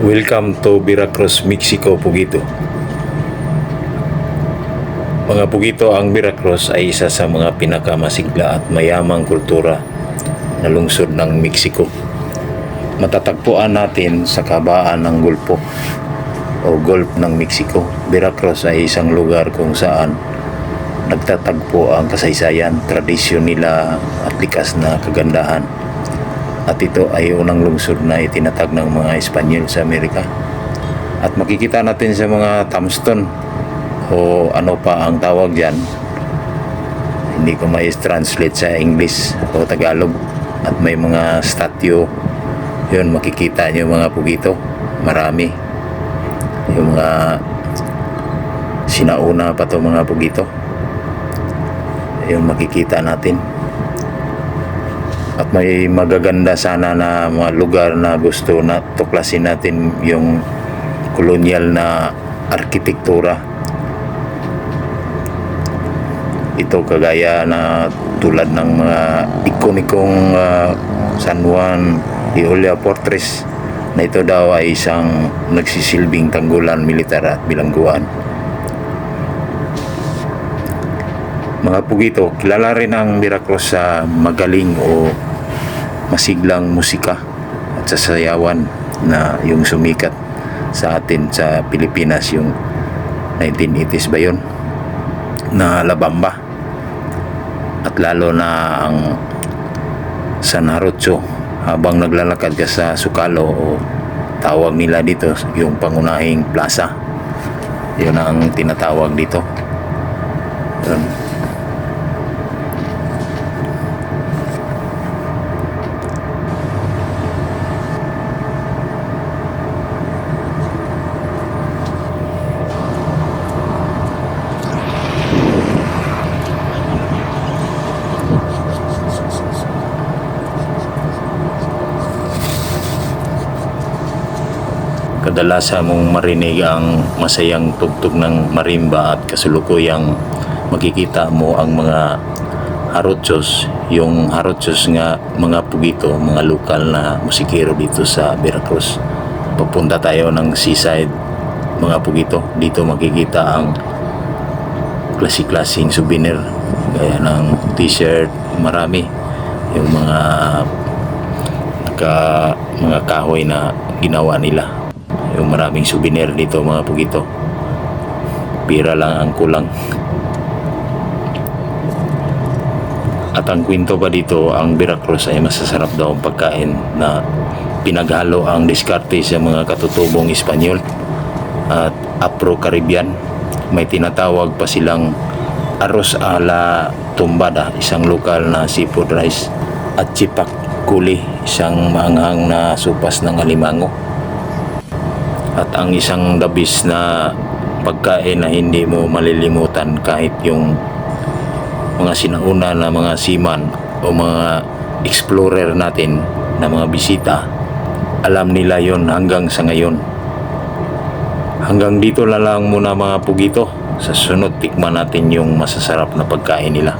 Welcome to Veracruz, Mexico, Pugito. Mga Pugito, ang Veracruz ay isa sa mga pinakamasigla at mayamang kultura na lungsod ng Mexico. Matatagpuan natin sa kabaan ng Gulpo o Gulf ng Mexico. Veracruz ay isang lugar kung saan nagtatagpo ang kasaysayan, tradisyon nila at likas na kagandahan. At ito ay unang lungsod na itinatag ng mga Espanyol sa Amerika. At makikita natin sa mga tombstone o ano pa ang tawag dyan, hindi ko translate sa English o Tagalog. At may mga statue, yun makikita nyo mga Pugito, marami. Yung mga sinauna pa to mga Pugito, yun makikita natin. At may magaganda sana na mga lugar na gusto na tuklasin natin yung kolonyal na arkitektura. Ito kagaya na tulad ng mga ikonikong San Juan de Ulloa Fortress na ito daw ay isang nagsisilbing tanggulan militar at bilangguan. Mga Pugito, kilala rin ang Veracruz sa magaling o masiglang musika at sasayawan na yung sumikat sa atin sa Pilipinas, yung 1980s ba yun, na La Bamba. At lalo na ang San Jarocho, habang naglalakad ka sa Sukalo o tawag nila dito yung pangunahing plaza, yun ang tinatawag dito. Yun. Kadalasan mong marinig ang masayang tugtog ng marimba at kasulukuyang makikita mo ang mga jarochos. Yung jarochos nga mga Pugito, mga lokal na musikero dito sa Veracruz. Papunta tayo ng seaside mga Pugito, dito makikita ang klase-klaseng souvenir gaya ng t-shirt, marami yung mga kahoy na ginawa nila. Yung maraming souvenir dito mga Pugito, pira lang ang kulang. At ang kwento pa dito, ang Veracruz ay masasarap daw ang pagkain na pinaghalo ang diskarte sa mga katutubong Espanyol at Afro-Caribbean. May tinatawag pa silang arroz a la tumbada, isang lokal na seafood rice, at chipak kuli, isang maanghang na supas ng alimango. At ang isang dabis na pagkain na hindi mo malilimutan kahit yung mga sinauna na mga seaman o mga explorer natin na mga bisita, alam nila yon hanggang sa ngayon. Hanggang dito na lang muna mga Pugito. Sa sunod tikman natin yung masasarap na pagkain nila.